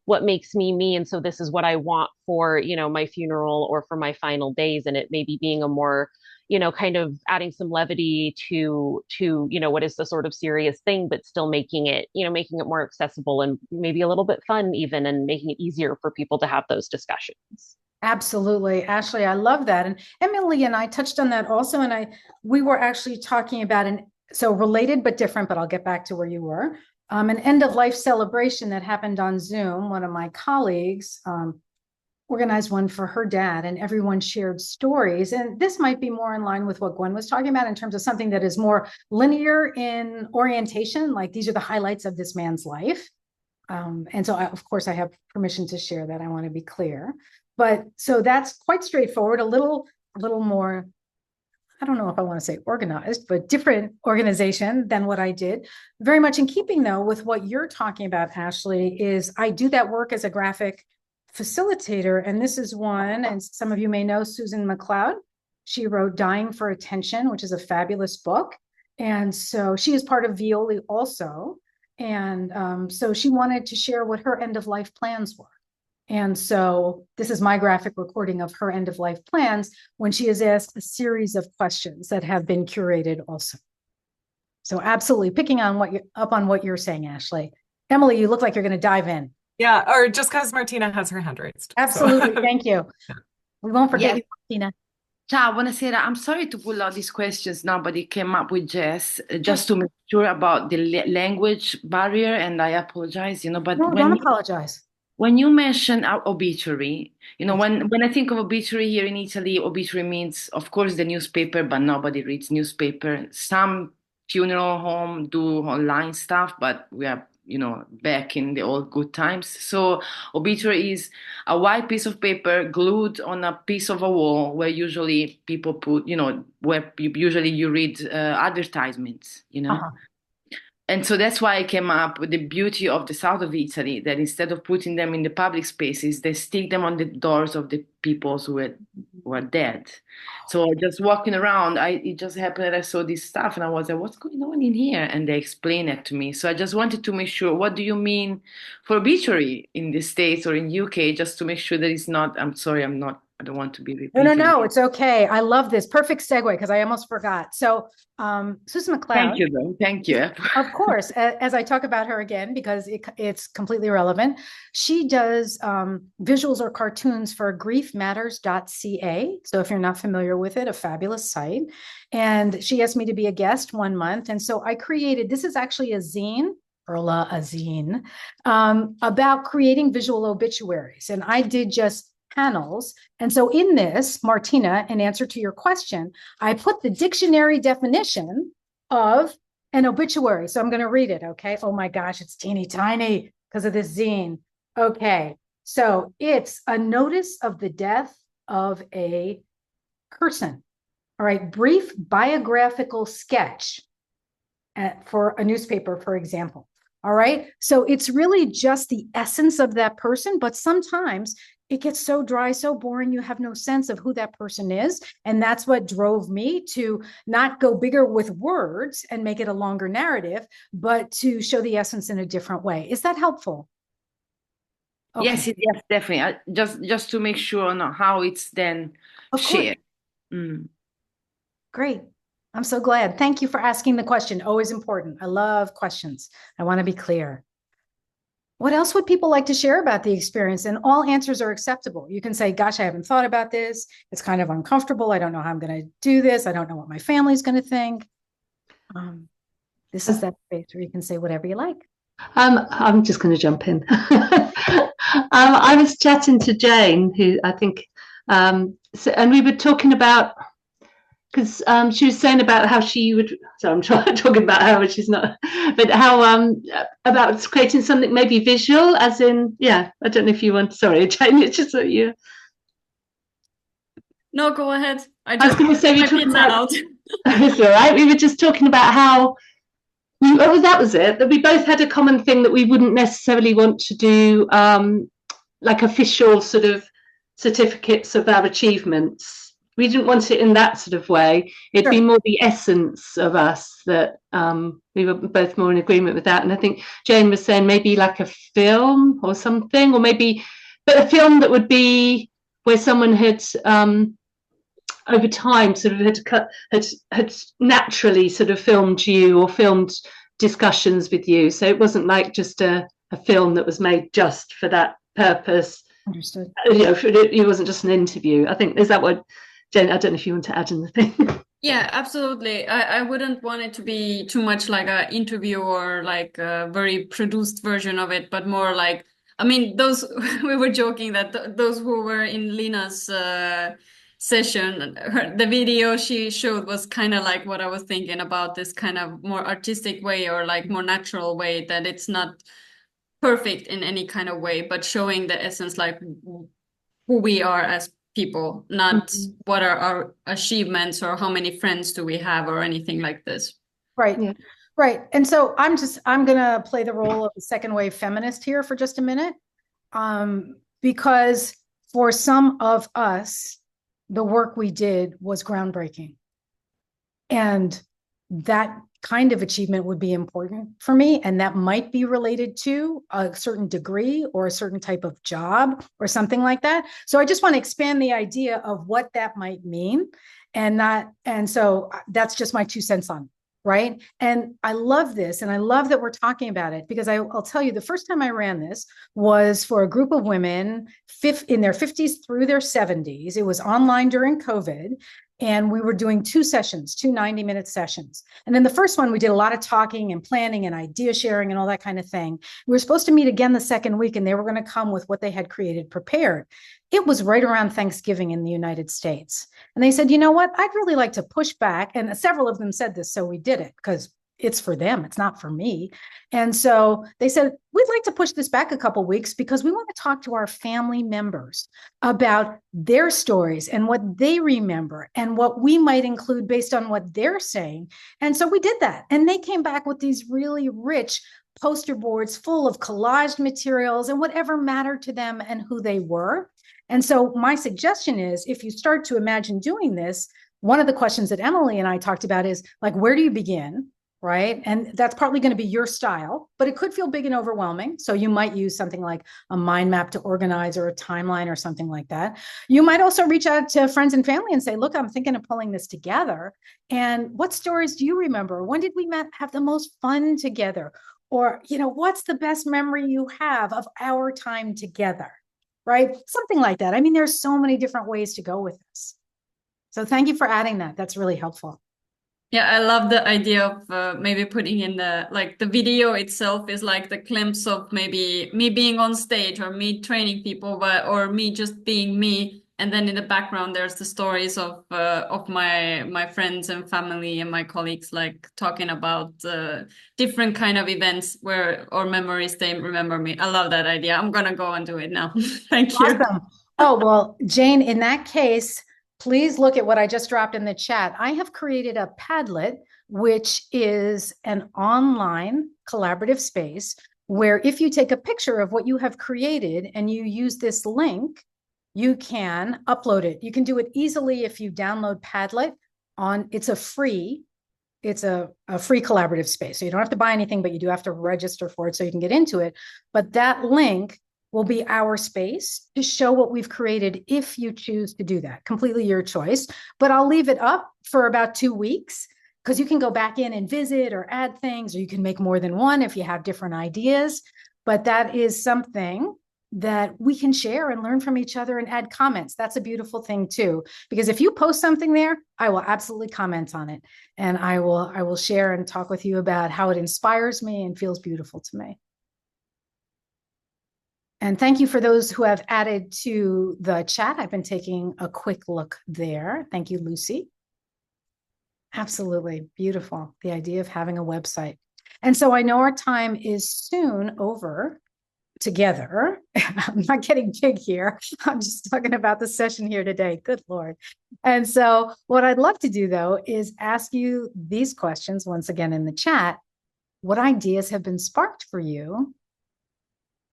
what makes me me, and so this is what I want for, my funeral or for my final days, and it maybe being a more kind of adding some levity to what is the sort of serious thing, but still making it more accessible and maybe a little bit fun even, and making it easier for people to have those discussions. Absolutely. Ashley, I love that. And Emily and I touched on that also. And we were actually talking about so related but different, but I'll get back to where you were. An end of life celebration that happened on Zoom. One of my colleagues organized one for her dad, and everyone shared stories. And this might be more in line with what Gwen was talking about in terms of something that is more linear in orientation, like these are the highlights of this man's life. And so, of course, I have permission to share that. I want to be clear. But so that's quite straightforward, a little more, I don't know if I want to say organized, but different organization than what I did. Very much in keeping, though, with what you're talking about, Ashley, is I do that work as a graphic facilitator. And this is one, and some of you may know Susan McLeod. She wrote Dying for Attention, which is a fabulous book. And so she is part of Violi also. And so she wanted to share what her end of life plans were. And so this is my graphic recording of her end of life plans when she is asked a series of questions that have been curated also. So absolutely picking on what you're saying, Ashley. Emily, you look like you're going to dive in. Yeah, or just because Martina has her hand raised. Absolutely. So. Thank you. We won't forget Yes. you, Martina. Ciao, buonasera. I'm sorry to pull out these questions now, but it came up with Jess just to make sure about the language barrier, and I apologize, but No, don't apologize. When you mention obituary, when I think of obituary here in Italy, obituary means, of course, the newspaper, but nobody reads newspaper. Some funeral home do online stuff, but we are, back in the old good times. So obituary is a white piece of paper glued on a piece of a wall where usually people put, where usually you read advertisements, Uh-huh. And so that's why I came up with the beauty of the south of Italy, that instead of putting them in the public spaces, they stick them on the doors of the people who are dead. So just walking around, it just happened that I saw this stuff and I was like, what's going on in here? And they explained it to me. So I just wanted to make sure, what do you mean for obituary in the States or in UK, just to make sure that it's not, I'm sorry, I don't want to be repeating. No, it's okay. I love this. Perfect segue because I almost forgot. So Susan McLeod. Thank you, though. Thank you. Of course, as I talk about her again, because it's completely relevant. She does visuals or cartoons for griefmatters.ca. So if you're not familiar with it, a fabulous site. And she asked me to be a guest one month. And so I created, this is actually a zine, Erla, a zine, about creating visual obituaries. And I did just panels. And so in this, Martina, in answer to your question, I put the dictionary definition of an obituary. So I'm going to read it. Okay. Oh my gosh, it's teeny tiny because of this zine. Okay. So it's a notice of the death of a person. All right. Brief biographical sketch for a newspaper, for example. All right. So it's really just the essence of that person, but sometimes it gets so dry, so boring, you have no sense of who that person is. And that's what drove me to not go bigger with words and make it a longer narrative, but to show the essence in a different way. Is that helpful? Okay. Yes, definitely. Just to make sure on how it's then shared. Great. I'm so glad. Thank you for asking the question. Always important. I love questions. I want to be clear. What else would people like to share about the experience? And all answers are acceptable. You can say, gosh, I haven't thought about this. It's kind of uncomfortable. I don't know how I'm going to do this. I don't know what my family's going to think. This is that space where you can say whatever you like. I'm just going to jump in. I was chatting to Jane, who I think, and we were talking about, because she was saying about how she would, so I'm talking about her, which is not, but how about creating something maybe visual, as in, yeah, I don't know if you want, sorry, Jane, it's just that you. No, go ahead. I was going to say, we're talking about. It's all right. We were just talking about how, oh, that was it, that we both had a common thing that we wouldn't necessarily want to do, like official sort of certificates of our achievements. We didn't want it in that sort of way. It'd be more the essence of us that we were both more in agreement with that. And I think Jane was saying maybe like a film or something, or maybe, but a film that would be where someone had over time sort of had naturally sort of filmed you or filmed discussions with you. So it wasn't like just a film that was made just for that purpose. Understood. You know, it wasn't just an interview. I think, is that what, Jen, I don't know if you want to add anything. Yeah, absolutely. I wouldn't want it to be too much like an interview or like a very produced version of it, but more like, I mean, those, we were joking that those who were in Lina's session, the video she showed was kind of like what I was thinking about, this kind of more artistic way or like more natural way, that it's not perfect in any kind of way, but showing the essence, like who we are as people, not what are our achievements or how many friends do we have or anything like this. Right. Yeah. Right. And so I'm going to play the role of the second wave feminist here for just a minute. Because for some of us, the work we did was groundbreaking. And that kind of achievement would be important for me. And that might be related to a certain degree or a certain type of job or something like that. So I just want to expand the idea of what that might mean. And so that's just my 2 cents on it. Right. And I love this. And I love that we're talking about it, because I'll tell you, the first time I ran this was for a group of women in their 50s through their 70s. It was online during COVID. And we were doing 2 sessions, 2 90-minute sessions. And then the first one, we did a lot of talking and planning and idea sharing and all that kind of thing. We were supposed to meet again the second week, and they were going to come with what they had created prepared. It was right around Thanksgiving in the United States. And they said, you know what, I'd really like to push back. And several of them said this, so we did it, because it's for them, it's not for me. And so they said, we'd like to push this back a couple of weeks because we want to talk to our family members about their stories and what they remember and what we might include based on what they're saying. And so we did that. And they came back with these really rich poster boards full of collaged materials and whatever mattered to them and who they were. And so my suggestion is, if you start to imagine doing this, one of the questions that Emily and I talked about is like, where do you begin? Right. And that's partly going to be your style, but it could feel big and overwhelming. So you might use something like a mind map to organize, or a timeline or something like that. You might also reach out to friends and family and say, look, I'm thinking of pulling this together. And what stories do you remember? When did we have the most fun together? Or, you know, what's the best memory you have of our time together? Right. Something like that. I mean, there's so many different ways to go with this. So thank you for adding that. That's really helpful. Yeah, I love the idea of maybe putting in the video itself is like the glimpse of maybe me being on stage or me training people, or me just being me. And then in the background, there's the stories of my friends and family and my colleagues, like talking about different kind of events or memories they remember me. I love that idea. I'm going to go and do it now. Thank you. Awesome. Oh, well, Jane, in that case, please look at what I just dropped in the chat. I have created a Padlet, which is an online collaborative space where if you take a picture of what you have created and you use this link, you can upload it. You can do it easily if you download Padlet it's a free collaborative space. So you don't have to buy anything, but you do have to register for it so you can get into it. But that link will be our space to show what we've created if you choose to do that. Completely your choice. But I'll leave it up for about 2 weeks. because you can go back in and visit or add things, or you can make more than one if you have different ideas. But that is something that we can share and learn from each other and add comments. That's a beautiful thing too, because if you post something there, I will absolutely comment on it. And I will share and talk with you about how it inspires me and feels beautiful to me. And thank you for those who have added to the chat. I've been taking a quick look there. Thank you, Lucy. Absolutely beautiful. The idea of having a website. And so I know our time is soon over together. I'm not getting big here. I'm just talking about the session here today. Good Lord. And so what I'd love to do though is ask you these questions once again in the chat. What ideas have been sparked for you?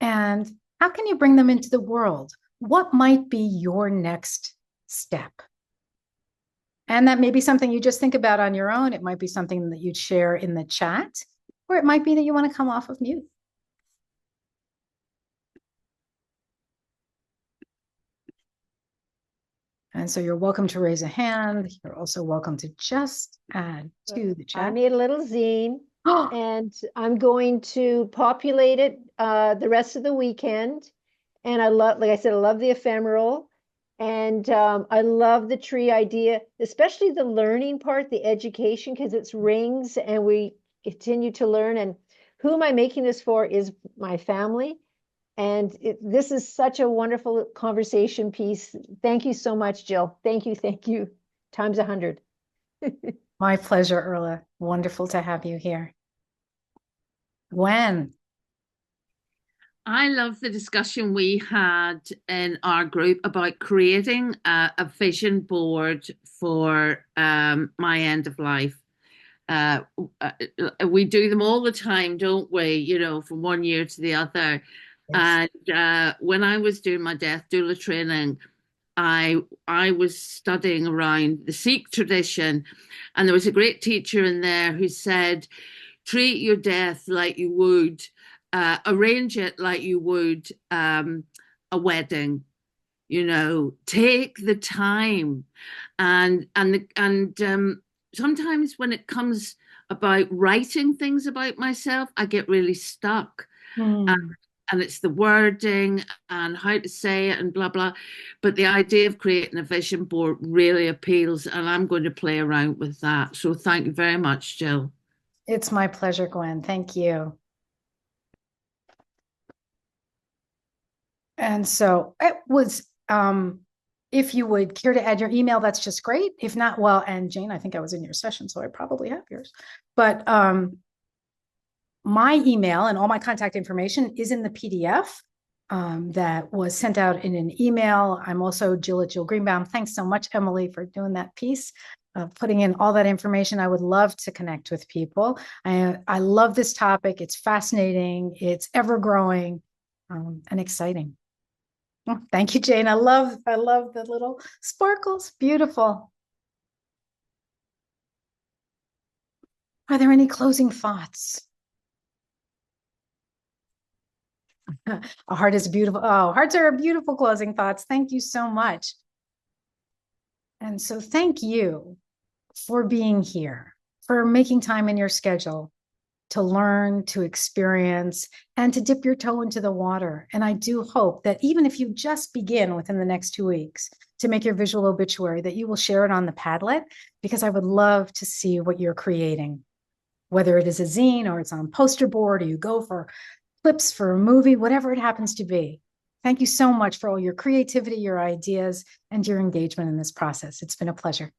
And how can you bring them into the world? What might be your next step? And that may be something you just think about on your own. It might be something that you'd share in the chat, or it might be that you want to come off of mute. And so you're welcome to raise a hand. You're also welcome to just add to the I chat. made a little zine and I'm going to populate it the rest of the weekend. And I love, like I said, I love the ephemeral. And I love the tree idea, especially the learning part, the education, because it's rings and we continue to learn. And who am I making this for is my family. And this is such a wonderful conversation piece. Thank you so much, Jill. Thank you. Thank you. Times 100. My pleasure, Erla. Wonderful to have you here. Gwen. I love the discussion we had in our group about creating a vision board for my end of life. We do them all the time, don't we? You know, from one year to the other. Yes. And when I was doing my death doula training, I was studying around the Sikh tradition, and there was a great teacher in there who said, treat your death like you would, arrange it like you would a wedding. You know, take the time, and sometimes when it comes about writing things about myself, I get really stuck. And it's the wording and how to say it and blah, blah. But the idea of creating a vision board really appeals, and I'm going to play around with that. So thank you very much, Jill. It's my pleasure, Gwen. Thank you. And so it was, if you would care to add your email, that's just great. If not, well, and Jane, I think I was in your session, so I probably have yours. But my email and all my contact information is in the PDF that was sent out in an email. I'm also Jill at Jill Greenbaum. Thanks so much, Emily, for doing that piece, putting in all that information. I would love to connect with people. I love this topic. It's fascinating. It's ever growing and exciting. Oh, thank you, Jane. I love the little sparkles. Beautiful. Are there any closing thoughts? A heart is beautiful. Oh, hearts are beautiful closing thoughts. Thank you so much. And so thank you for being here, for making time in your schedule to learn, to experience, and to dip your toe into the water. And I do hope that even if you just begin within the next 2 weeks to make your visual obituary, that you will share it on the Padlet, because I would love to see what you're creating, whether it is a zine or it's on poster board, or you go for clips for a movie, whatever it happens to be. Thank you so much for all your creativity, your ideas, and your engagement in this process. It's been a pleasure.